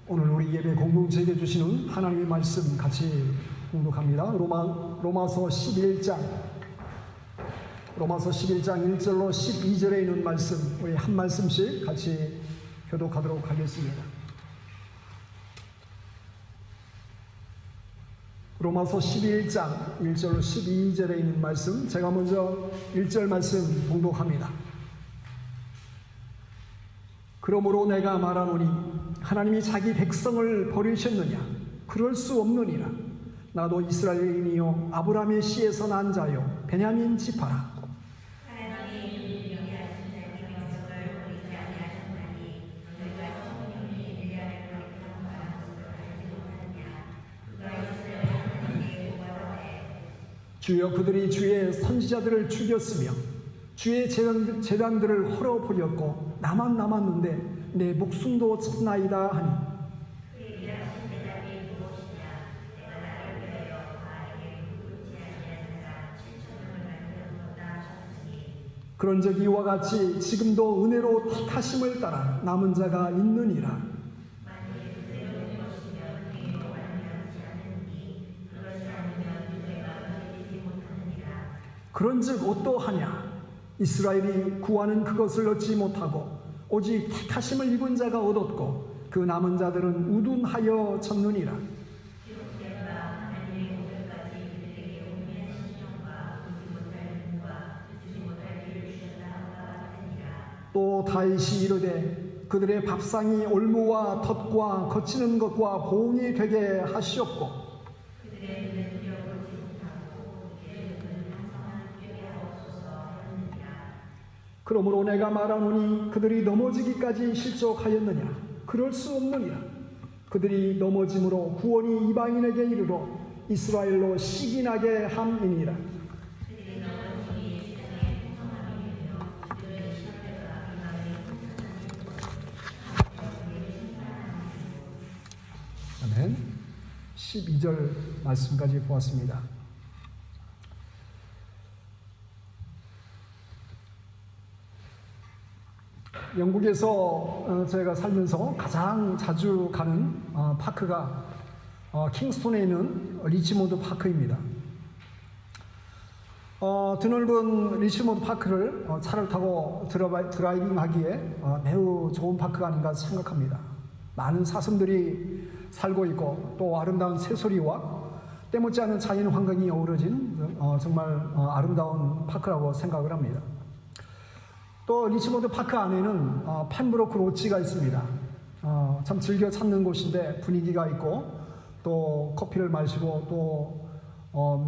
오늘 우리 예배 공동체에게 주시는 하나님의 말씀 같이 공독합니다. 로마서 11장 1절로 12절에 있는 말씀, 우리 한 말씀씩 같이 교독하도록 하겠습니다. 로마서 11장 1절로 12절에 있는 말씀, 제가 먼저 1절 말씀 공독합니다. 그러므로 내가 말하노니 하나님이 자기 백성을 버리셨느냐? 그럴 수 없느니라. 나도 이스라엘인이요 아브라함의 씨에서 난 자요 베냐민 지파라. 하나님이 명예하신 자기 백성을 버리지 아니하셨나니 너희가 성령이 엘리야를 버리던 바라는 것을 알지 못하느냐? 그가 이스라엘 하나님께 고발하되 주여 그들이 주의 선지자들을 죽였으며 주의 제단들을 헐어버렸고 나만 남았는데 내 목숨도 쳤나이다 하니 그 일하신 대답이 무엇이냐? 내가 나를 위하여 바알에게 묻지 아니한 자가 7천명을 만들었다 하셨으니 그런즉 이와 같이 지금도 은혜로 택하심을 따라 남은 자가 있느니라. 만일 그대로 된 것이면 의로 완전하지 않으니 그렇지 않으면 유대가 은혜되지 못하느니라. 그런즉 어떠하냐? 이스라엘이 구하는 그것을 얻지 못하고 오직 택하심을 입은 자가 얻었고 그 남은 자들은 우둔하여 졌느니라. 기록된 바 하나님의 오늘까지 그들에게 온유한 심령과 보지 못할 눈과 듣지 못할 귀를 주셨다 함과 같으니라. 또 다윗이 이르되 그들의 밥상이 올무와 덫과 거치는 것과 보응이 되게 하시옵고 그들의 눈에 들여보지 못하고 그들의 눈은 항상 뜨게 하옵소서 하느니라. 그러므로 내가 말하노니 그들이 넘어지기까지 실족하였느냐? 그럴 수 없느니라. 그들이 넘어짐으로 구원이 이방인에게 이르러 이스라엘로 시기나게 함이니라. 그들이 넘어짐이 세상의 풍성함이 되며 그들의 시험대가 이방의 아멘. 12절 말씀까지 보았습니다. 영국에서 제가 살면서 가장 자주 가는 파크가 킹스톤에 있는 리치몬드 파크입니다. 드넓은 리치몬드 파크를 차를 타고 드라이빙 하기에 매우 좋은 파크가 아닌가 생각합니다. 많은 사슴들이 살고 있고 또 아름다운 새소리와 때묻지 않은 자연 환경이 어우러진 정말 아름다운 파크라고 생각을 합니다. 또 리치몬드 파크 안에는 펜브로크 로치가 있습니다. 참 즐겨 찾는 곳인데 분위기가 있고 또 커피를 마시고 또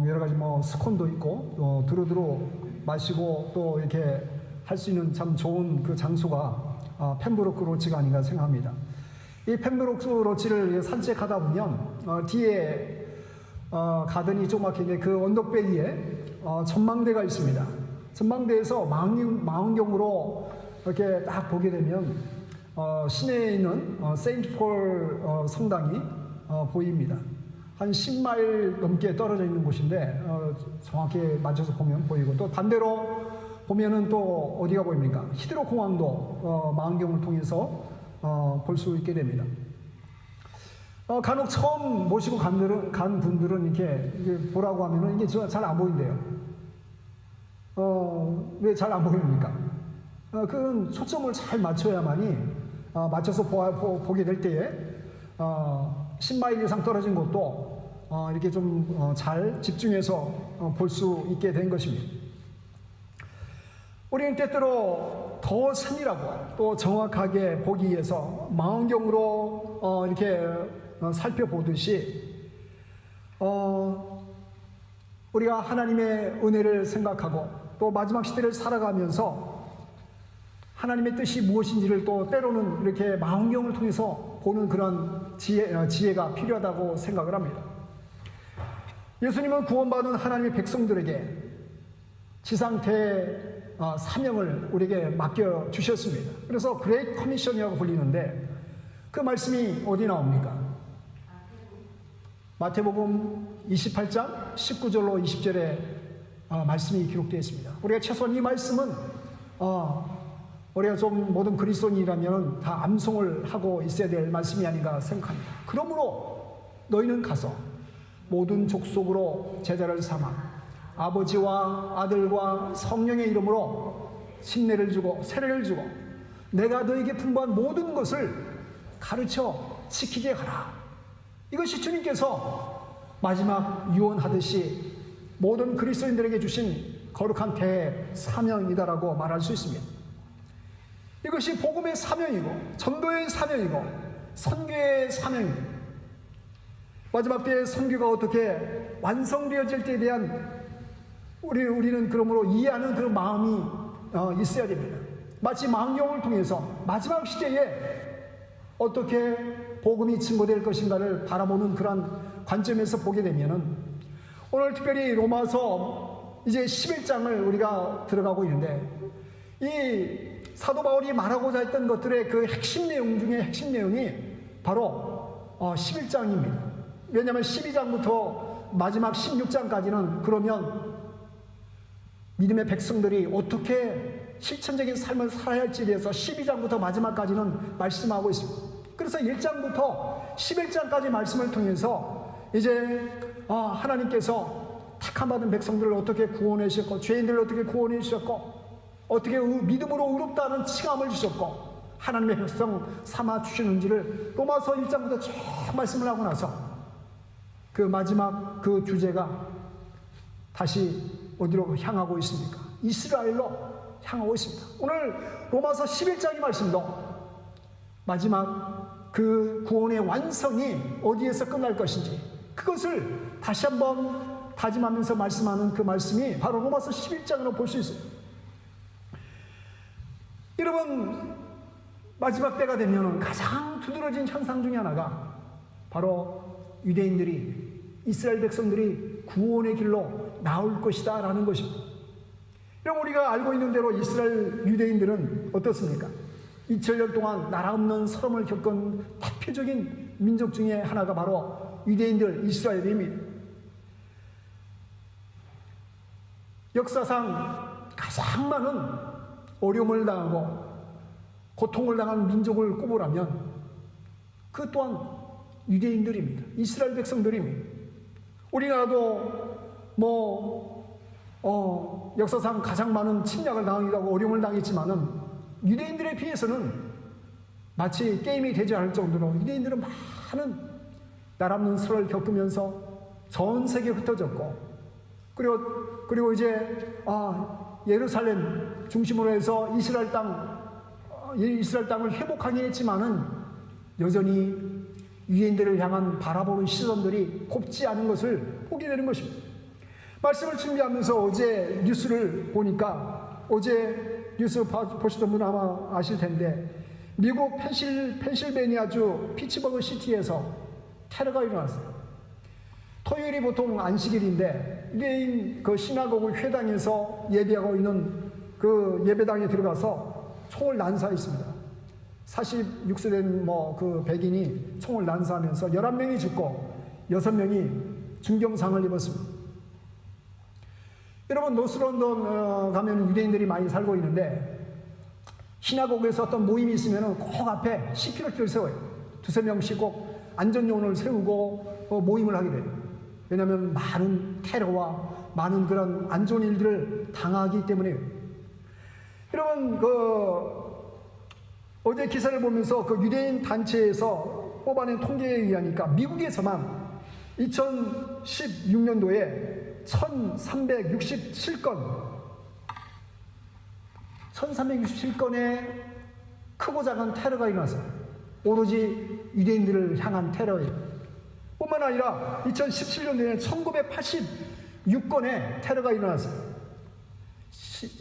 여러 가지 스콘도 있고 또 두루두루 마시고 또 이렇게 할 수 있는 참 좋은 그 장소가 펜브로크 로치가 아닌가 생각합니다. 이 펜브로크 로치를 산책하다 보면 뒤에 가든이 조그맣게 그 언덕배 위에 전망대가 있습니다. 전망대에서 망원경으로 이렇게 딱 보게 되면 시내에 있는 세인트 폴 성당이 보입니다. 한 10마일 넘게 떨어져 있는 곳인데 정확히 맞춰서 보면 보이고 또 반대로 보면은 또 어디가 보입니까? 히드로 공항도 망원경을 통해서 볼 수 있게 됩니다. 간혹 처음 모시고 간 분들은 이렇게 보라고 하면은 이게 잘 안 보인대요. 왜 잘 안 보입니까? 그건 초점을 잘 맞춰야만이 맞춰서 보게 될 때에 10마일 이상 떨어진 곳도 이렇게 좀 잘 집중해서 볼 수 있게 된 것입니다. 우리는 때때로 더 세밀하고 또 정확하게 보기 위해서 망원경으로 이렇게 살펴보듯이 우리가 하나님의 은혜를 생각하고 또 마지막 시대를 살아가면서 하나님의 뜻이 무엇인지를 또 때로는 이렇게 망원경을 통해서 보는 그런 지혜가 필요하다고 생각을 합니다. 예수님은 구원받은 하나님의 백성들에게 지상대 사명을 우리에게 맡겨주셨습니다. 그래서 그레이트 커미션이라고 불리는데 그 말씀이 어디 나옵니까? 마태복음 28장 19절로 20절에 말씀이 기록되어 있습니다. 우리가 최소한 이 말씀은 우리가 좀 모든 그리스도인이라면 다 암송을 하고 있어야 될 말씀이 아닌가 생각합니다. 그러므로 너희는 가서 모든 족속으로 제자를 삼아 아버지와 아들과 성령의 이름으로 침례를 주고 세례를 주고 내가 너에게 분부한 모든 것을 가르쳐 지키게 하라. 이것이 주님께서 마지막 유언하듯이 모든 그리스도인들에게 주신 거룩한 대사명이다라고 말할 수 있습니다. 이것이 복음의 사명이고 전도의 사명이고 선교의 사명입니다. 마지막 때의 선교가 어떻게 완성되어질 때에 대한 우리는 그러므로 이해하는 그런 마음이 있어야 됩니다. 마치 망령을 통해서 마지막 시대에 어떻게 복음이 증거될 것인가를 바라보는 그런 관점에서 보게 되면은 오늘 특별히 로마서 이제 11장을 우리가 들어가고 있는데 이 사도 바울이 말하고자 했던 것들의 그 핵심 내용 중에 핵심 내용이 바로 11장입니다. 왜냐하면 12장부터 마지막 16장까지는 그러면 믿음의 백성들이 어떻게 실천적인 삶을 살아야 할지에 대해서 12장부터 마지막까지는 말씀하고 있습니다. 그래서 1장부터 11장까지 말씀을 통해서 이제 하나님께서 택함받은 백성들을 어떻게 구원해 주셨고 죄인들을 어떻게 구원해 주셨고 어떻게 믿음으로 의롭다는 칭함을 주셨고 하나님의 백성 삼아 주시는지를 로마서 1장부터 쭉 말씀을 하고 나서 그 마지막 그 주제가 다시 어디로 향하고 있습니까? 이스라엘로 향하고 있습니다. 오늘 로마서 11장의 말씀도 마지막 그 구원의 완성이 어디에서 끝날 것인지 그것을 다시 한번 다짐하면서 말씀하는 그 말씀이 바로 로마서 11장으로 볼 수 있어요. 여러분, 마지막 때가 되면 가장 두드러진 현상 중에 하나가 바로 유대인들이 이스라엘 백성들이 구원의 길로 나올 것이다 라는 것입니다. 여러분, 우리가 알고 있는 대로 이스라엘 유대인들은 어떻습니까? 2000년 동안 나라 없는 서름을 겪은 대표적인 민족 중에 하나가 바로 유대인들 이스라엘입니다. 역사상 가장 많은 어려움을 당하고 고통을 당한 민족을 꼽으라면 그 또한 유대인들입니다. 이스라엘 백성들입니다. 우리나라도 역사상 가장 많은 침략을 당하기도 하고 어려움을 당했지만은 유대인들에 비해서는 마치 게임이 되지 않을 정도로 유대인들은 많은 나라 없는 수를 겪으면서 전 세계에 흩어졌고 그리고 이제 예루살렘 중심으로 해서 이스라엘 땅을 회복하긴 했지만은 여전히 유대인들을 향한 바라보는 시선들이 곱지 않은 것을 보게 되는 것입니다. 말씀을 준비하면서 어제 뉴스를 보니까 어제 뉴스 보시던 분 아마 아실 텐데 미국 펜실베니아주 피츠버그 시티에서 테러가 일어났어요. 토요일이 보통 안식일인데 유대인 그 시나고그 회당에서 예배하고 있는 그 예배당에 들어가서 총을 난사했습니다. 46세 된 그 백인이 총을 난사하면서 11명이 죽고 6명이 중경상을 입었습니다. 여러분, 노스런던 가면 유대인들이 많이 살고 있는데 시나고그에서 어떤 모임이 있으면 꼭 앞에 10km를 세워요. 두세 명씩 꼭 안전요원을 세우고 모임을 하게 돼요. 왜냐하면 많은 테러와 많은 그런 안 좋은 일들을 당하기 때문에요. 여러분, 어제 기사를 보면서 그 유대인 단체에서 뽑아낸 통계에 의하니까 미국에서만 2016년도에 1367건의 크고 작은 테러가 일어났어요. 오로지 유대인들을 향한 테러예요. 뿐만 아니라 2017년도에 1986건의 테러가 일어났어요.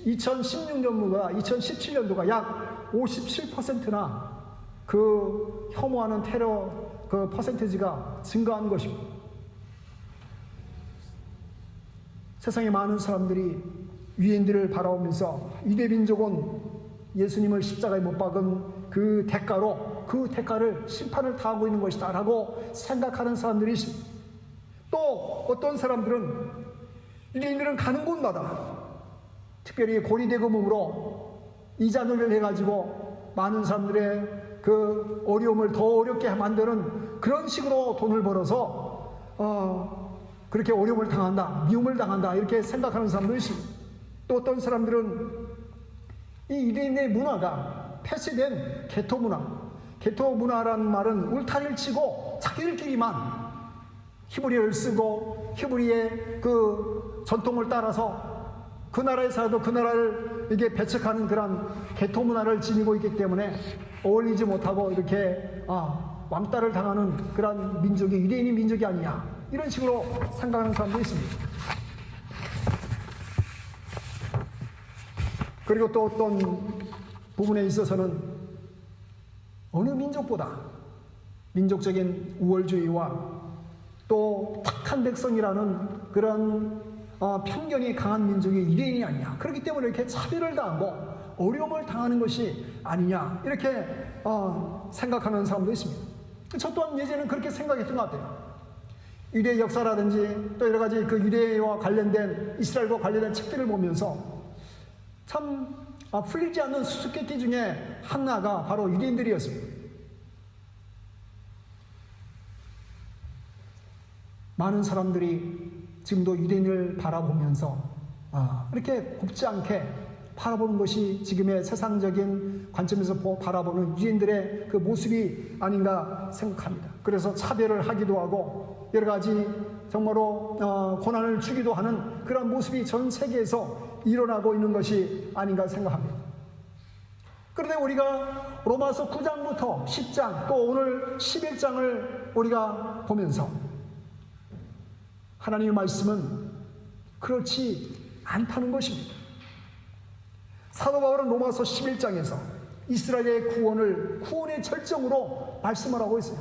2017년도가 약 57%나 그 혐오하는 테러 그 퍼센티지가 증가한 것입니다. 세상에 많은 사람들이 유대인들을 바라보면서 유대 민족은 예수님을 십자가에 못 박은 그 대가를 심판을 당하고 있는 것이다 라고 생각하는 사람들이 있습니다. 또 어떤 사람들은 유대인들은 가는 곳마다 특별히 고리대금으로 이자놀이를 해가지고 많은 사람들의 그 어려움을 더 어렵게 만드는 그런 식으로 돈을 벌어서 그렇게 어려움을 당한다, 미움을 당한다 이렇게 생각하는 사람도 있습니다. 또 어떤 사람들은 이 유대인의 문화가 폐쇄된 게토 문화라는 말은 울타리를 치고 자기들끼리만 히브리어를 쓰고 히브리의 그 전통을 따라서 그 나라에 살아도 그 나라를 이게 배척하는 그런 게토 문화를 지니고 있기 때문에 어울리지 못하고 이렇게 왕따를 당하는 그런 민족이 유대인이 민족이 아니냐 이런 식으로 생각하는 사람도 있습니다. 그리고 또 어떤 부분에 있어서는 어느 민족보다 민족적인 우월주의와 또 착한 백성이라는 그런 편견이 강한 민족이 유대인이 아니냐, 그렇기 때문에 이렇게 차별을 당하고 어려움을 당하는 것이 아니냐 이렇게 생각하는 사람도 있습니다. 저 또한 예전에는 그렇게 생각했던 것 같아요. 유대 역사라든지 또 여러 가지 그 유대와 관련된 이스라엘과 관련된 책들을 보면서 참 풀리지 않는 수수께끼 중에 하나가 바로 유대인들이었습니다. 많은 사람들이 지금도 유대인을 바라보면서 이렇게 곱지 않게 바라보는 것이 지금의 세상적인 관점에서 바라보는 유대인들의 그 모습이 아닌가 생각합니다. 그래서 차별을 하기도 하고 여러 가지 정말로 고난을 주기도 하는 그런 모습이 전 세계에서 일어나고 있는 것이 아닌가 생각합니다. 그런데 우리가 로마서 9장부터 10장 또 오늘 11장을 우리가 보면서 하나님의 말씀은 그렇지 않다는 것입니다. 사도 바울은 로마서 11장에서 이스라엘의 구원의 절정으로 말씀을 하고 있어요.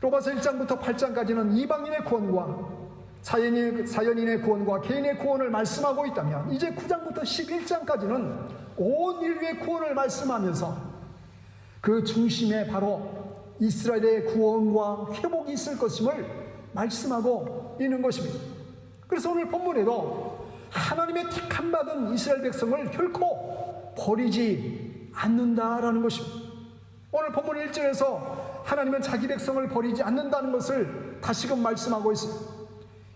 로마서 1장부터 8장까지는 이방인의 구원과 자연인의 구원과 개인의 구원을 말씀하고 있다면 이제 9장부터 11장까지는 온 인류의 구원을 말씀하면서 그 중심에 바로 이스라엘의 구원과 회복이 있을 것임을 말씀하고 있는 것입니다. 그래서 오늘 본문에도 하나님의 택함 받은 이스라엘 백성을 결코 버리지 않는다라는 것입니다. 오늘 본문 1절에서 하나님은 자기 백성을 버리지 않는다는 것을 다시금 말씀하고 있습니다.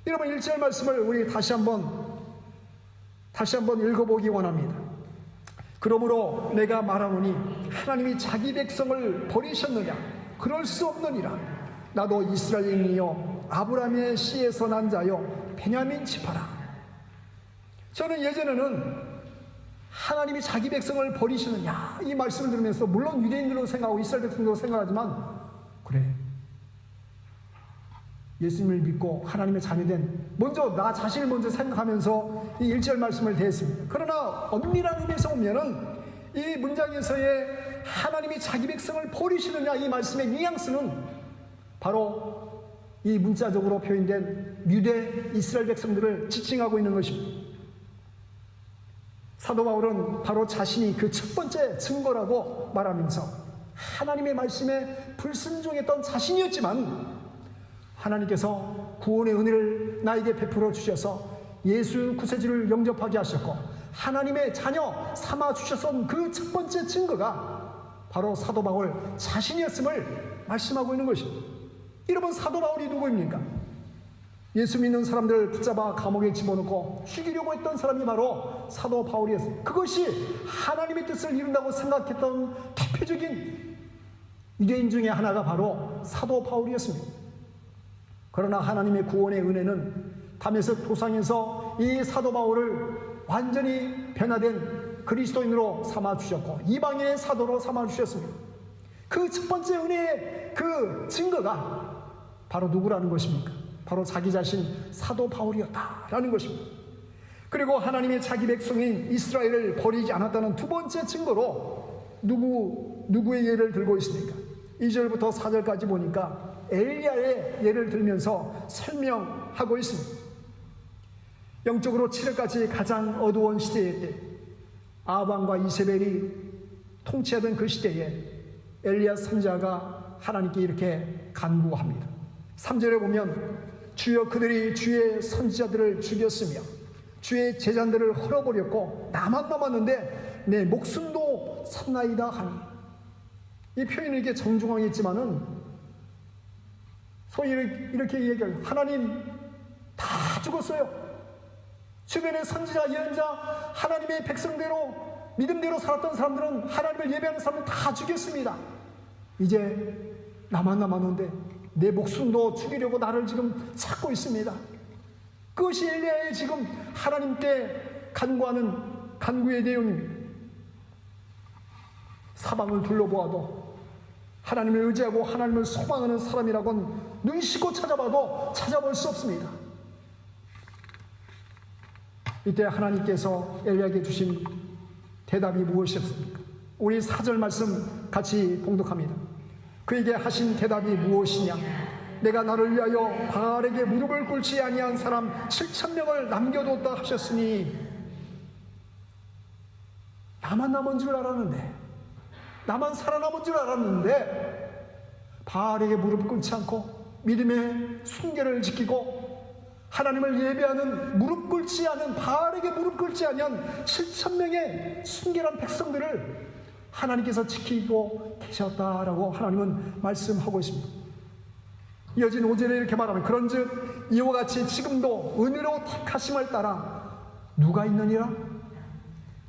여러분 1절 말씀을 우리 다시 한번 읽어보기 원합니다. 그러므로 내가 말하노니 하나님이 자기 백성을 버리셨느냐? 그럴 수 없느니라. 나도 이스라엘인이요 아브라함의 씨에서 난 자요 베냐민 지파라. 저는 예전에는 하나님이 자기 백성을 버리시느냐 이 말씀을 들으면서 물론 유대인들로 생각하고 이스라엘 백성들로 생각하지만 그래 예수님을 믿고 하나님의 자녀된 먼저 나 자신을 먼저 생각하면서 이 1절 말씀을 대했습니다. 그러나 엄밀한 의미에서 보면은 이 문장에서의 하나님이 자기 백성을 버리시느냐 이 말씀의 뉘앙스는 바로 이 문자적으로 표현된 유대 이스라엘 백성들을 지칭하고 있는 것입니다. 사도 바울은 바로 자신이 그 첫 번째 증거라고 말하면서 하나님의 말씀에 불순종했던 자신이었지만 하나님께서 구원의 은혜를 나에게 베풀어 주셔서 예수 구세주를 영접하게 하셨고 하나님의 자녀 삼아 주셨던 그 첫 번째 증거가 바로 사도 바울 자신이었음을 말씀하고 있는 것입니다. 여러분 사도 바울이 누구입니까? 예수 믿는 사람들을 붙잡아 감옥에 집어넣고 죽이려고 했던 사람이 바로 사도 바울이었습니다. 그것이 하나님의 뜻을 이룬다고 생각했던 대표적인 유대인 중에 하나가 바로 사도 바울이었습니다. 그러나 하나님의 구원의 은혜는 다메섹 도상에서 이 사도 바울을 완전히 변화된 그리스도인으로 삼아주셨고 이방인의 사도로 삼아주셨습니다. 그 첫 번째 은혜의 그 증거가 바로 누구라는 것입니까? 바로 자기 자신 사도 바울이었다라는 것입니다. 그리고 하나님의 자기 백성인 이스라엘을 버리지 않았다는 두 번째 증거로 누구의 예를 들고 있습니까? 2절부터 4절까지 보니까 엘리야의 예를 들면서 설명하고 있습니다. 영적으로 칠흑같이 가장 어두운 시대일 때 아합왕과 이세벨이 통치하던 그 시대에 엘리야 선지자가 하나님께 이렇게 간구합니다. 3절에 보면 주여 그들이 주의 선지자들을 죽였으며 주의 제자들을 헐어버렸고 나만 남았는데 내 목숨도 샀나이다 하니. 이 표현이 이렇게 정중하겠지만은 소위 이렇게 얘기해요. 하나님 다 죽었어요. 주변의 선지자, 예언자, 하나님의 백성대로 믿음대로 살았던 사람들은, 하나님을 예배하는 사람은 다 죽였습니다. 이제 나만 남았는데 내 목숨도 죽이려고 나를 지금 찾고 있습니다. 그것이 엘리야의 지금 하나님께 간구하는 간구의 내용입니다. 사방을 둘러보아도 하나님을 의지하고 하나님을 소망하는 사람이라고는 눈 씻고 찾아봐도 찾아볼 수 없습니다. 이때 하나님께서 엘리야에게 주신 대답이 무엇이었습니까? 우리 4절 말씀 같이 봉독합니다. 그에게 하신 대답이 무엇이냐? 내가 나를 위하여 바알에게 무릎을 꿇지 아니한 사람 7,000명을 남겨뒀다 하셨으니, 나만 남은 줄 알았는데, 나만 살아남은 줄 알았는데 바알에게 무릎 꿇지 않고 믿음의 순결을 지키고 하나님을 예배하는, 무릎 꿇지 않은, 바알에게 무릎 꿇지 아니한 7,000명의 순결한 백성들을 하나님께서 지키고 계셨다라고 하나님은 말씀하고 있습니다. 이어진 5절에 이렇게 말하면, 그런즉 이와 같이 지금도 은혜로 택하심을 따라 누가 있느니라?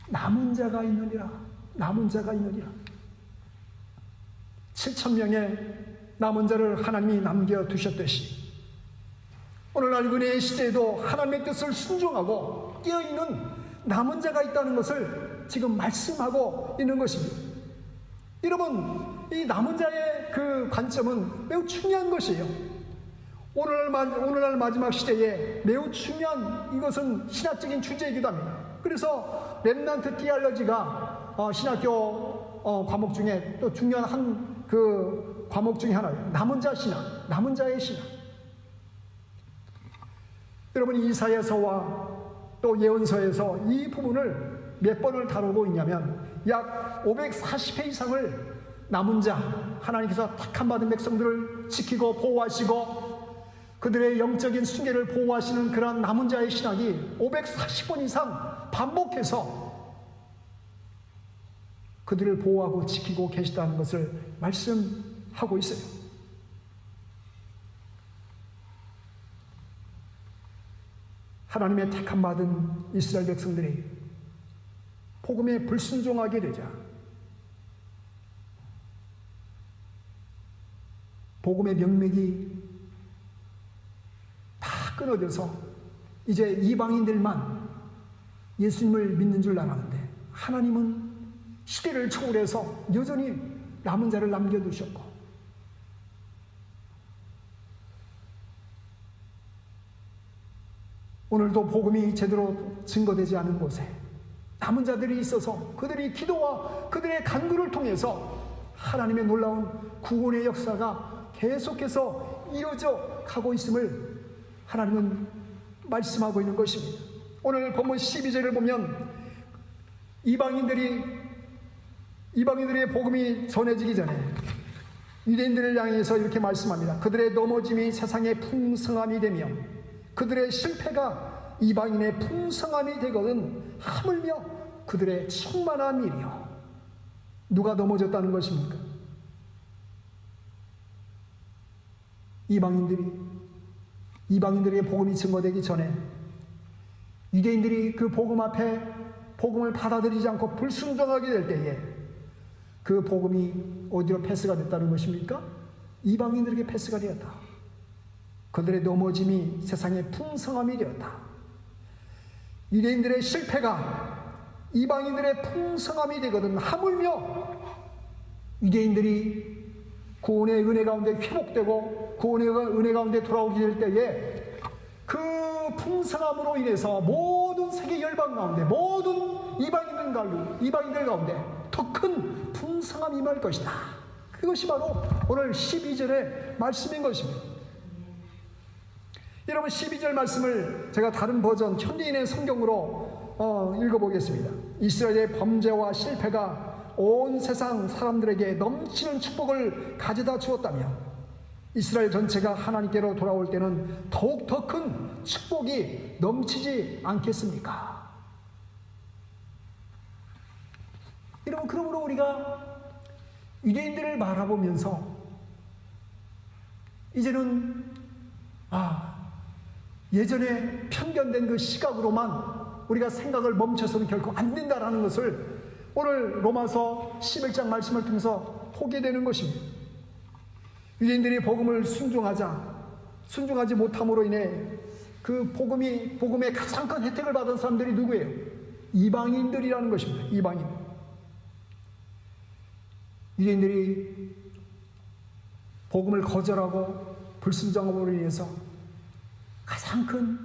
남은 자가 있느니라. 남은 자가 있느니라. 7,000명의 남은 자를 하나님이 남겨두셨듯이 오늘날 은혜의 시대에도 하나님의 뜻을 순종하고 깨어있는 남은 자가 있다는 것을 지금 말씀하고 있는 것입니다. 여러분, 이 남은 자의 그 관점은 매우 중요한 것이에요. 오늘날 마지막 시대에 매우 중요한, 이것은 신학적인 주제이기도 합니다. 그래서 렘넌트 디알러지가 신학교 과목 중에 또 중요한 한 그 과목 중에 하나예요. 남은 자 신학, 남은 자의 신학. 여러분, 이사야서와 또 예언서에서 이 부분을 몇 번을 다루고 있냐면 약 540회 이상을 남은 자, 하나님께서 택함 받은 백성들을 지키고 보호하시고 그들의 영적인 순결을 보호하시는 그러한 남은 자의 신학이 540번 이상 반복해서 그들을 보호하고 지키고 계시다는 것을 말씀하고 있어요. 하나님의 택함 받은 이스라엘 백성들이 복음에 불순종하게 되자 복음의 명맥이 다 끊어져서 이제 이방인들만 예수님을 믿는 줄 알았는데, 하나님은 시대를 초월해서 여전히 남은 자를 남겨두셨고, 오늘도 복음이 제대로 증거되지 않은 곳에 남은 자들이 있어서 그들이 기도와 그들의 간구를 통해서 하나님의 놀라운 구원의 역사가 계속해서 이루어져 가고 있음을 하나님은 말씀하고 있는 것입니다. 오늘 본문 12절을 보면 이방인들의 복음이 전해지기 전에 유대인들을 향해서 이렇게 말씀합니다. 그들의 넘어짐이 세상의 풍성함이 되며 그들의 실패가 이방인의 풍성함이 되거든 하물며 그들의 충만함이리요. 누가 넘어졌다는 것입니까? 이방인들에게 복음이 증거되기 전에 유대인들이 그 복음 앞에 복음을 받아들이지 않고 불순종하게 될 때에 그 복음이 어디로 패스가 됐다는 것입니까? 이방인들에게 패스가 되었다. 그들의 넘어짐이 세상의 풍성함이 되었다. 유대인들의 실패가 이방인들의 풍성함이 되거든 하물며 유대인들이 구원의 은혜 가운데 회복되고 구원의 은혜 가운데 돌아오게 될 때에 그 풍성함으로 인해서 모든 세계 열방 가운데 모든 이방인들 가운데 더 큰 풍성함이 임할 것이다. 그것이 바로 오늘 12절의 말씀인 것입니다. 여러분, 12절 말씀을 제가 다른 버전 현대인의 성경으로 읽어보겠습니다. 이스라엘의 범죄와 실패가 온 세상 사람들에게 넘치는 축복을 가져다 주었다며 이스라엘 전체가 하나님께로 돌아올 때는 더욱 더 큰 축복이 넘치지 않겠습니까? 여러분, 그러므로 우리가 유대인들을 바라보면서 이제는 예전에 편견된 그 시각으로만 우리가 생각을 멈춰서는 결코 안 된다라는 것을 오늘 로마서 11장 말씀을 통해서 보게 되는 것입니다. 유대인들이 복음을 순종하지 못함으로 인해 그 복음의 가장 큰 혜택을 받은 사람들이 누구예요? 이방인들이라는 것입니다. 이방인. 유대인들이 복음을 거절하고 불순종함으로 인해서 가장 큰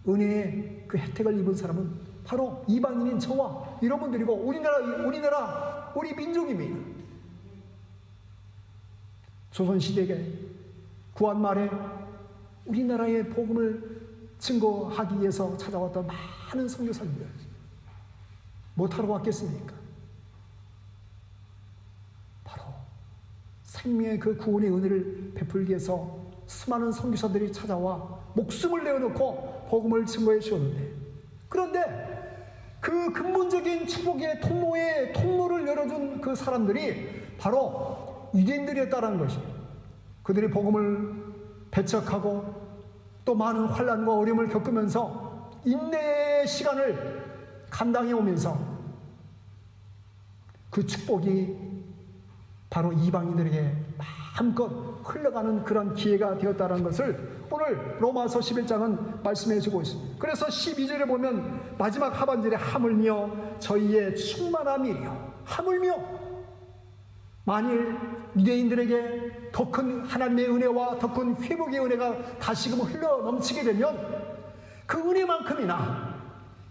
은혜의 그 혜택을 입은 사람은 바로 이방인인 저와 여러분들이고 우리 민족입니다. 조선시대에 구한 말에 우리나라의 복음을 증거하기 위해서 찾아왔던 많은 선교사님들 못하러 왔겠습니까? 바로 생명의 그 구원의 은혜를 베풀기 위해서 수많은 선교사들이 찾아와 목숨을 내어놓고 복음을 증거해 주었는데, 그런데 그 근본적인 축복의 통로를 열어준 그 사람들이 바로 유대인들이었다는 것이에요. 그들이 복음을 배척하고 또 많은 환난과 어려움을 겪으면서 인내의 시간을 감당해 오면서 그 축복이 바로 이방인들에게 마음껏 흘러가는 그런 기회가 되었다는 것을 오늘 로마서 11장은 말씀해 주고 있습니다. 그래서 12절에 보면 마지막 하반절에 하물며 저희의 충만함이요, 하물며 만일 유대인들에게 더 큰 하나님의 은혜와 더 큰 회복의 은혜가 다시금 흘러 넘치게 되면 그 은혜만큼이나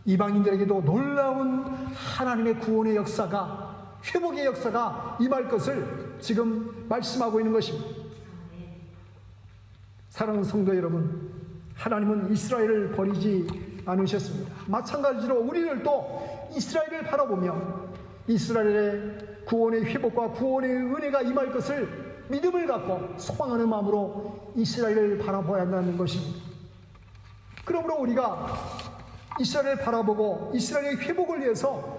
이방인들에게도 놀라운 하나님의 구원의 역사가, 회복의 역사가 임할 것을 지금 말씀하고 있는 것입니다. 사랑하는 성도 여러분, 하나님은 이스라엘을 버리지 않으셨습니다. 마찬가지로 우리들도 이스라엘을 바라보며 이스라엘의 구원의 회복과 구원의 은혜가 임할 것을 믿음을 갖고 소망하는 마음으로 이스라엘을 바라봐야 한다는 것입니다. 그러므로 우리가 이스라엘을 바라보고 이스라엘의 회복을 위해서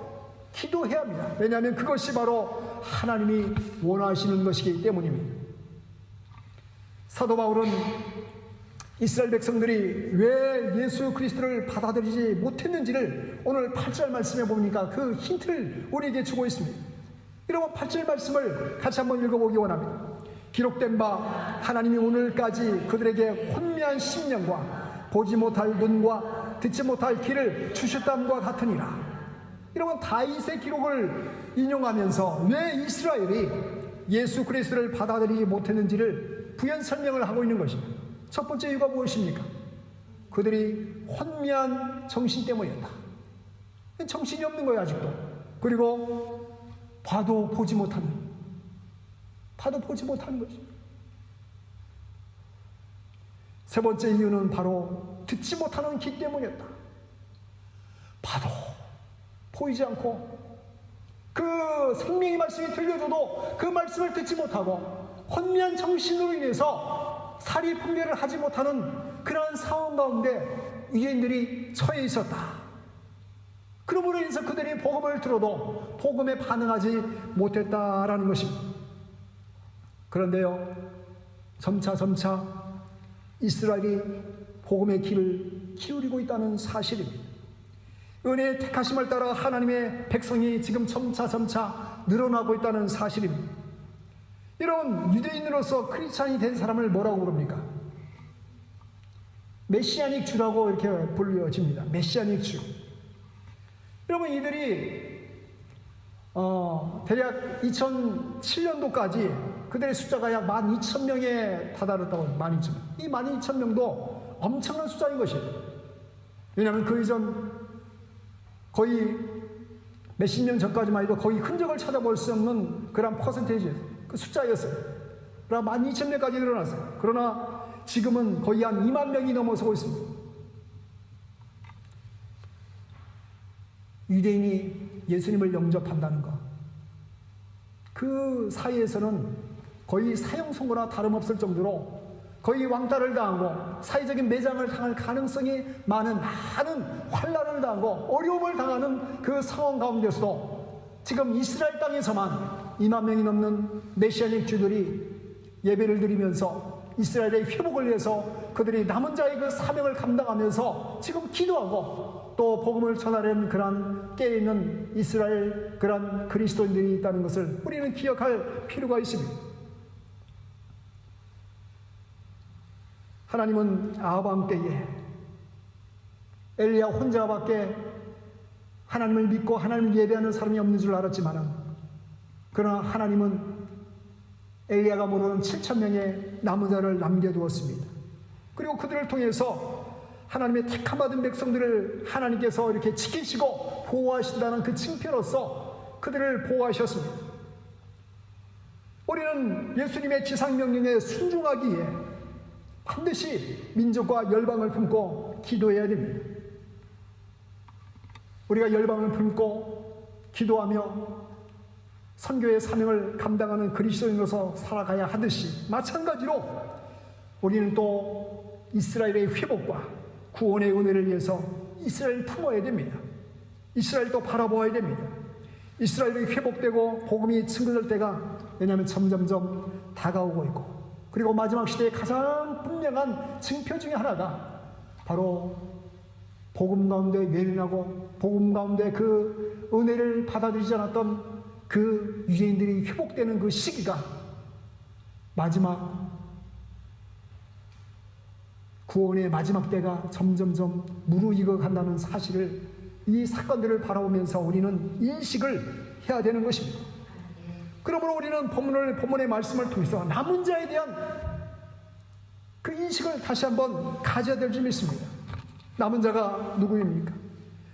기도해야 합니다. 왜냐하면 그것이 바로 하나님이 원하시는 것이기 때문입니다. 사도 바울은 이스라엘 백성들이 왜 예수 그리스도를 받아들이지 못했는지를 오늘 8절 말씀에 보니까 그 힌트를 우리에게 주고 있습니다. 여러분, 8절 말씀을 같이 한번 읽어보기 원합니다. 기록된 바 하나님이 오늘까지 그들에게 혼미한 심령과 보지 못할 눈과 듣지 못할 귀를 주셨다함과 같으니라. 여러분, 다윗의 기록을 인용하면서 왜 이스라엘이 예수 그리스도를 받아들이지 못했는지를 부연 설명을 하고 있는 것입니다. 첫 번째 이유가 무엇입니까? 그들이 혼미한 정신 때문이었다. 정신이 없는 거예요, 아직도. 그리고 봐도 보지 못하는 것입니다. 세 번째 이유는 바로 듣지 못하는 귀 때문이었다. 봐도 보이지 않고 그 생명의 말씀이 들려줘도 그 말씀을 듣지 못하고 혼미한 정신으로 인해서 사리 분별을 하지 못하는 그러한 상황 가운데 유대인들이 처해 있었다. 그러므로 인해서 그들이 복음을 들어도 복음에 반응하지 못했다라는 것입니다. 그런데요, 점차 이스라엘이 복음의 귀를 기울이고 있다는 사실입니다. 은혜의 택하심을 따라 하나님의 백성이 지금 점차 늘어나고 있다는 사실입니다. 여러분, 유대인으로서 크리스찬이 된 사람을 뭐라고 부릅니까? 메시아닉 주라고 이렇게 불려집니다. 메시아닉 주. 여러분, 이들이 대략 2007년도까지 그들의 숫자가 약 12,000명에 다다랐다고. 12,000명. 이 12,000명도 엄청난 숫자인 것이에요. 왜냐하면 그 이전 거의 몇십 년 전까지만 해도 거의 흔적을 찾아볼 수 없는 그런 퍼센테이지, 그 숫자였어요. 그러나 12,000명까지 늘어났어요. 그러나 지금은 거의 한 2만 명이 넘어서고 있습니다. 유대인이 예수님을 영접한다는 것, 그 사이에서는 거의 사형 선고나 다름없을 정도로 거의 왕따를 당하고 사회적인 매장을 당할 가능성이 많은 환난을 당하고 어려움을 당하는 그 상황 가운데서도 지금 이스라엘 땅에서만 2만 명이 넘는 메시아닉 주들이 예배를 드리면서 이스라엘의 회복을 위해서 그들이 남은 자의 그 사명을 감당하면서 지금 기도하고 또 복음을 전하려는 그런 깨어있는 이스라엘 그런 그리스도인들이 있다는 것을 우리는 기억할 필요가 있습니다. 하나님은 아브라함 때에 엘리야 혼자밖에 하나님을 믿고 하나님을 예배하는 사람이 없는 줄 알았지만 그러나 하나님은 엘리야가 모르는 7,000명의 남은 자를 남겨두었습니다. 그리고 그들을 통해서 하나님의 택함받은 백성들을 하나님께서 이렇게 지키시고 보호하신다는 그 칭표로서 그들을 보호하셨습니다. 우리는 예수님의 지상명령에 순종하기에 반드시 민족과 열방을 품고 기도해야 됩니다. 우리가 열방을 품고 기도하며 선교의 사명을 감당하는 그리스도인으로서 살아가야 하듯이 마찬가지로 우리는 또 이스라엘의 회복과 구원의 은혜를 위해서 이스라엘을 품어야 됩니다. 이스라엘도 바라보아야 됩니다. 이스라엘이 회복되고 복음이 증거될 때가 왜냐하면 점점점 다가오고 있고 그리고 마지막 시대의 가장 분명한 징표 중에 하나가 바로 복음 가운데 외면하고 복음 가운데 그 은혜를 받아들이지 않았던 그 유대인들이 회복되는 그 시기가 마지막 구원의 마지막 때가 점점점 무르익어 간다는 사실을 이 사건들을 바라보면서 우리는 인식을 해야 되는 것입니다. 그러므로 우리는 본문의 말씀을 통해서 남은 자에 대한 그 인식을 다시 한번 가져야 될 줄 믿습니다. 남은 자가 누구입니까?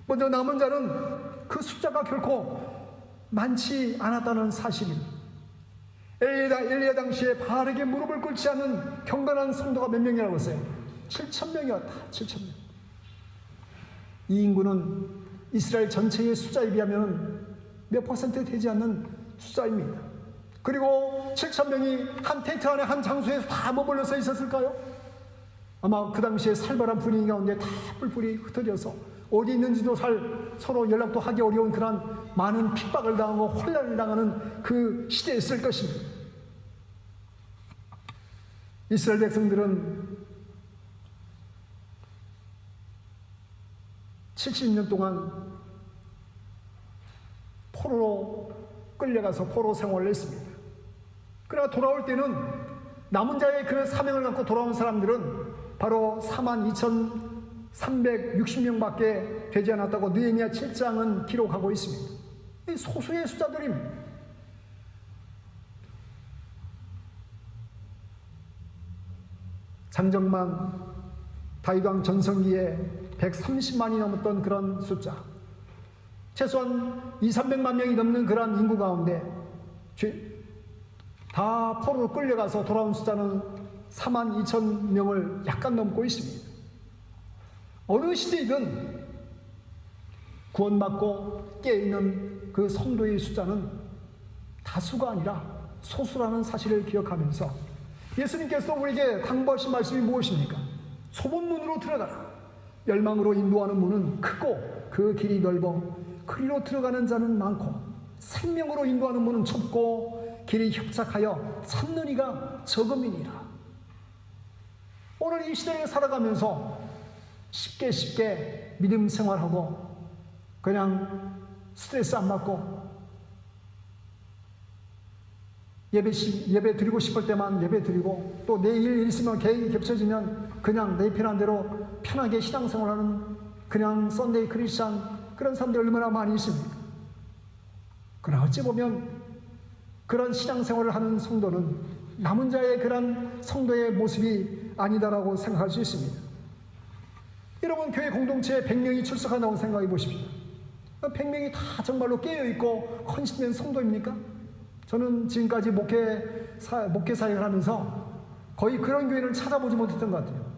먼저 남은 자는 그 숫자가 결코 많지 않았다는 사실입니다. 엘리야 당시에 바르게 무릎을 꿇지 않은 경건한 성도가 몇 명이라고 했어요? 7,000명이었다. 7,000명. 이 인구는 이스라엘 전체의 숫자에 비하면 몇 퍼센트 되지 않는 숫자입니다. 그리고 7,000명이 한 텐트 안에 한 장소에 다 머물러서 있었을까요? 아마 그 당시에 살벌한 분위기 가운데 다 뿔뿔이 흩어져서 어디 있는지도 서로 연락도 하기 어려운 그런 많은 핍박을 당하고 혼란을 당하는 그 시대였을 것입니다. 이스라엘 백성들은 70년 동안 포로로 끌려가서 포로 생활을 했습니다. 그러나 돌아올 때는 남은 자의 그 사명을 갖고 돌아온 사람들은 바로 42,360명밖에 되지 않았다고 느헤미야 7장은 기록하고 있습니다. 이 소수의 숫자들입니다. 장정만 다윗 왕 전성기에 130만이 넘었던 그런 숫자, 최소한 200~300만 명이 넘는 그런 인구 가운데 다 포로로 끌려가서 돌아온 숫자는 42,000명을 약간 넘고 있습니다. 어느 시대이든 구원받고 깨어있는 그 성도의 숫자는 다수가 아니라 소수라는 사실을 기억하면서 예수님께서 우리에게 당부하신 말씀이 무엇입니까? 소문문으로 들어가라. 열망으로 인도하는 문은 크고 그 길이 넓어 그리로 들어가는 자는 많고 생명으로 인도하는 문은 좁고 길이 협착하여 찾는 이가 적음이니라. 오늘 이 시대에 살아가면서 쉽게 믿음 생활하고 그냥 스트레스 안 받고 예배 드리고 싶을 때만 예배 드리고 또 내일 있으면 계획이 겹쳐지면 그냥 내 편한 대로 편하게 신앙생활하는 그냥 썬데이 크리스찬 그런 사람들이 얼마나 많이 있습니까? 그러나 어찌 보면 그런 신앙생활을 하는 성도는 남은 자의 그런 성도의 모습이 아니다라고 생각할 수 있습니다. 여러분 교회 공동체에 100명이 출석한다고 생각해 보십시오. 100명이 다 정말로 깨어있고 헌신된 성도입니까? 저는 지금까지 목회 사역을 하면서 거의 그런 교회를 찾아보지 못했던 것 같아요.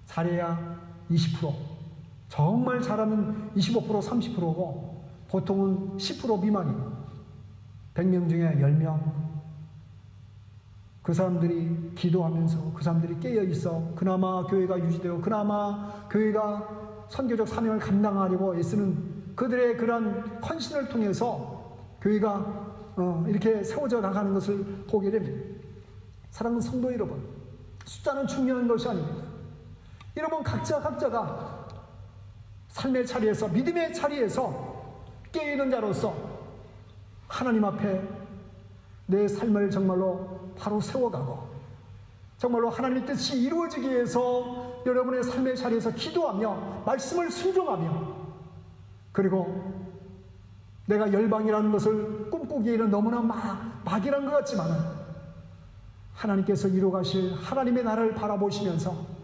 잘해야 20%, 정말 잘하면 25%, 30%고 보통은 10% 미만이고 100명 중에 10명 그 사람들이 기도하면서 그 사람들이 깨어있어 그나마 교회가 유지되어 그나마 교회가 선교적 사명을 감당하려고 애쓰는 그들의 그런 헌신을 통해서 교회가 이렇게 세워져 나가는 것을 보게 됩니다. 사랑하는 성도 여러분, 숫자는 중요한 것이 아닙니다. 여러분 각자가 삶의 자리에서 믿음의 자리에서 깨어있는 자로서 하나님 앞에 내 삶을 정말로 바로 세워가고 정말로 하나님의 뜻이 이루어지기 위해서 여러분의 삶의 자리에서 기도하며 말씀을 순종하며 그리고 내가 열방이라는 것을 꿈꾸기에는 너무나 막이란 것 같지만 하나님께서 이루어가실 하나님의 나라를 바라보시면서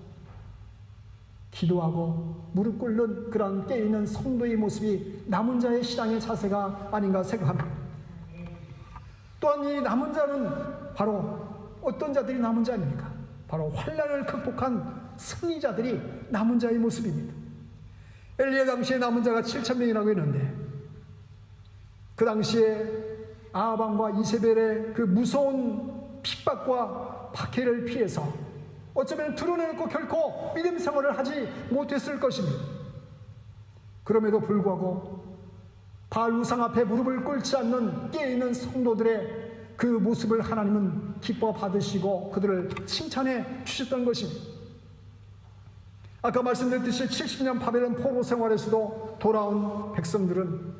기도하고 무릎 꿇는 그런 깨어있는 성도의 모습이 남은 자의 신앙의 자세가 아닌가 생각합니다. 또한 이 남은 자는 바로 어떤 자들이 남은 자입니까? 바로 환난을 극복한 승리자들이 남은 자의 모습입니다. 엘리야 당시에 남은 자가 7,000명이라고 했는데 그 당시에 아합왕과 이세벨의 그 무서운 핍박과 박해를 피해서 어쩌면 드러내놓고 결코 믿음 생활을 하지 못했을 것입니다. 그럼에도 불구하고 바알 우상 앞에 무릎을 꿇지 않는 깨어있는 성도들의 그 모습을 하나님은 기뻐 받으시고 그들을 칭찬해 주셨던 것입니다. 아까 말씀드렸듯이 70년 바벨론 포로 생활에서도 돌아온 백성들은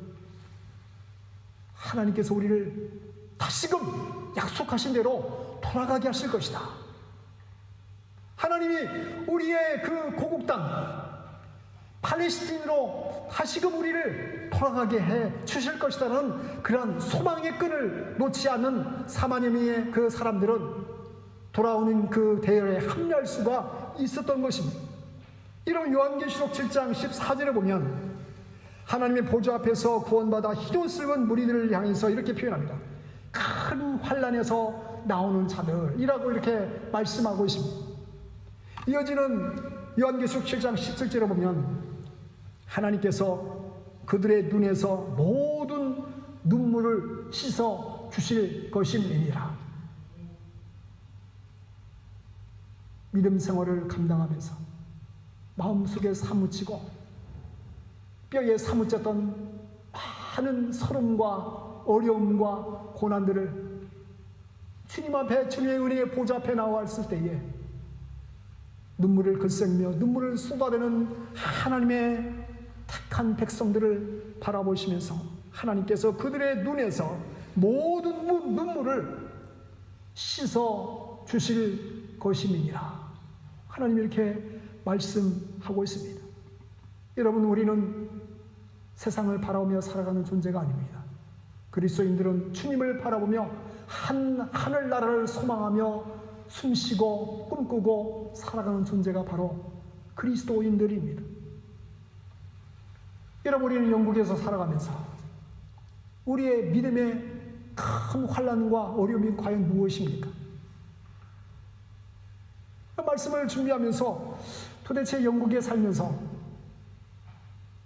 하나님께서 우리를 다시금 약속하신 대로 돌아가게 하실 것이다. 하나님이 우리의 그 고국 땅 팔레스틴으로 다시금 우리를 돌아가게 해 주실 것이라는 그런 소망의 끈을 놓지 않는 4만여 명의 그 사람들은 돌아오는 그 대열에 합류할 수가 있었던 것입니다. 이런 요한계시록 7장 14절에 보면 하나님의 보좌 앞에서 구원받아 희도스러운 무리들을 향해서 이렇게 표현합니다. 큰 환난에서 나오는 자들이라고 이렇게 말씀하고 있습니다. 이어지는 요한계시록 7장 17절에 보면 하나님께서 그들의 눈에서 모든 눈물을 씻어 주실 것임이니라. 믿음 생활을 감당하면서 마음속에 사무치고 뼈에 사무쳤던 많은 서름과 어려움과 고난들을 주님 앞에 주님의 은혜의 보좌 앞에 나왔을 때에 눈물을 글썽이며 눈물을 쏟아내는 하나님의 택한 백성들을 바라보시면서 하나님께서 그들의 눈에서 모든 눈물을 씻어 주실 것임이니라. 하나님이 이렇게 말씀하고 있습니다. 여러분, 우리는 세상을 바라보며 살아가는 존재가 아닙니다. 그리스도인들은 주님을 바라보며 하늘나라를 소망하며 숨쉬고 꿈꾸고 살아가는 존재가 바로 그리스도인들입니다. 여러분, 우리는 영국에서 살아가면서 우리의 믿음의 큰 환난과 어려움이 과연 무엇입니까? 말씀을 준비하면서 도대체 영국에 살면서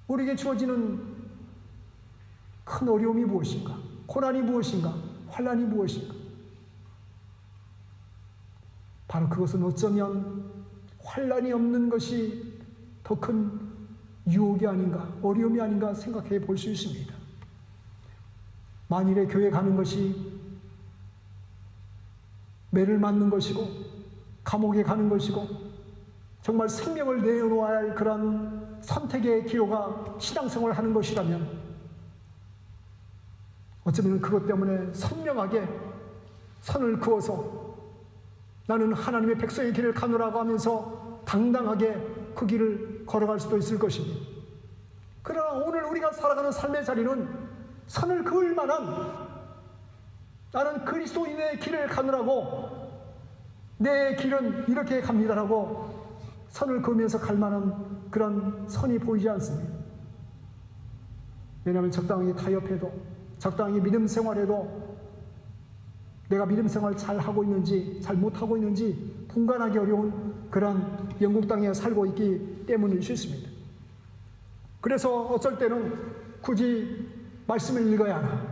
우리에게 주어지는 큰 어려움이 무엇인가? 고난이 무엇인가? 환난이 무엇인가? 바로 그것은 어쩌면 환난이 없는 것이 더 큰 유혹이 아닌가, 어려움이 아닌가 생각해 볼 수 있습니다. 만일에 교회 가는 것이 매를 맞는 것이고 감옥에 가는 것이고 정말 생명을 내어놓아야 할 그런 선택의 기로가 신앙생활을 하는 것이라면 어쩌면 그것 때문에 선명하게 선을 그어서 나는 하나님의 백성의 길을 가노라고 하면서 당당하게 그 길을 걸어갈 수도 있을 것입니다. 그러나 오늘 우리가 살아가는 삶의 자리는 선을 그을 만한 나는 그리스도인의 길을 가노라고 내 길은 이렇게 갑니다라고 선을 그으면서 갈 만한 그런 선이 보이지 않습니다. 왜냐하면 적당히 타협해도 적당히 믿음 생활에도 내가 믿음 생활 잘 하고 있는지 잘 못하고 있는지 분간하기 어려운 그런 영국 땅에 살고 있기 때문일 수 있습니다. 그래서 어쩔 때는 굳이 말씀을 읽어야 하나,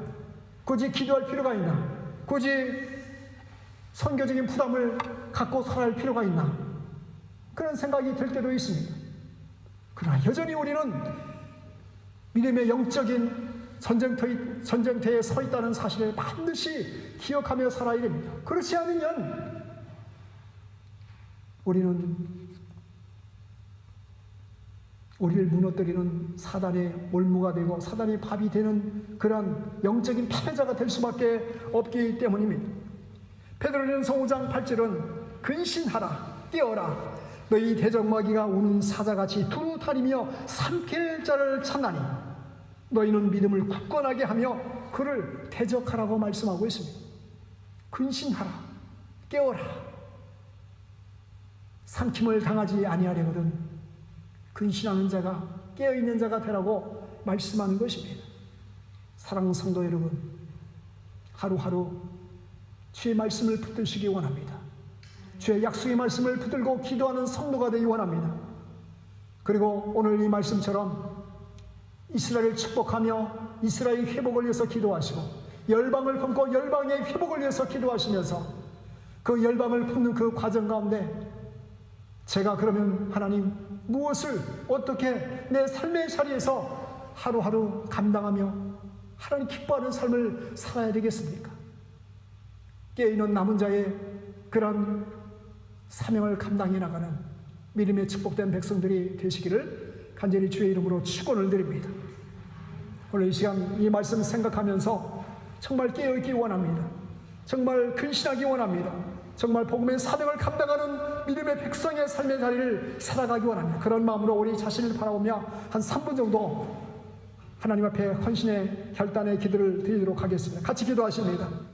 굳이 기도할 필요가 있나, 굳이 선교적인 부담을 갖고 살아야 할 필요가 있나? 그런 생각이 들 때도 있습니다. 그러나 여전히 우리는 믿음의 영적인 전쟁터에 서 있다는 사실을 반드시 기억하며 살아야 됩니다. 그렇지 않으면 우리를 무너뜨리는 사단의 올무가 되고 사단의 밥이 되는 그런 영적인 패배자가 될 수밖에 없기 때문입니다. 베드로전서 5장 8절은 근신하라, 뛰어라, 너희 대적마귀가 우는 사자같이 두루 다니며 삼킬 자를 찾나니 너희는 믿음을 굳건하게 하며 그를 대적하라고 말씀하고 있습니다. 근신하라, 깨어라. 삼킴을 당하지 아니하려거든 근신하는 자가, 깨어있는 자가 되라고 말씀하는 것입니다. 사랑하는 성도 여러분, 하루하루 주의 말씀을 붙드시기 원합니다. 주의 약속의 말씀을 붙들고 기도하는 성도가 되기 원합니다. 그리고 오늘 이 말씀처럼 이스라엘을 축복하며 이스라엘 회복을 위해서 기도하시고 열방을 품고 열방의 회복을 위해서 기도하시면서 그 열방을 품는 그 과정 가운데 제가 그러면 하나님 무엇을 어떻게 내 삶의 자리에서 하루하루 감당하며 하나님 기뻐하는 삶을 살아야 되겠습니까? 깨어있는 남은 자의 그런 사명을 감당해 나가는 믿음의 축복된 백성들이 되시기를 간절히 주의 이름으로 축원을 드립니다. 오늘 이 시간 이 말씀 생각하면서 정말 깨어있기 원합니다. 정말 근신하기 원합니다. 정말 복음의 사명을 감당하는 믿음의 백성의 삶의 자리를 살아가기 원합니다. 그런 마음으로 우리 자신을 바라보며 한 3분 정도 하나님 앞에 헌신의 결단의 기도를 드리도록 하겠습니다. 같이 기도하십니다.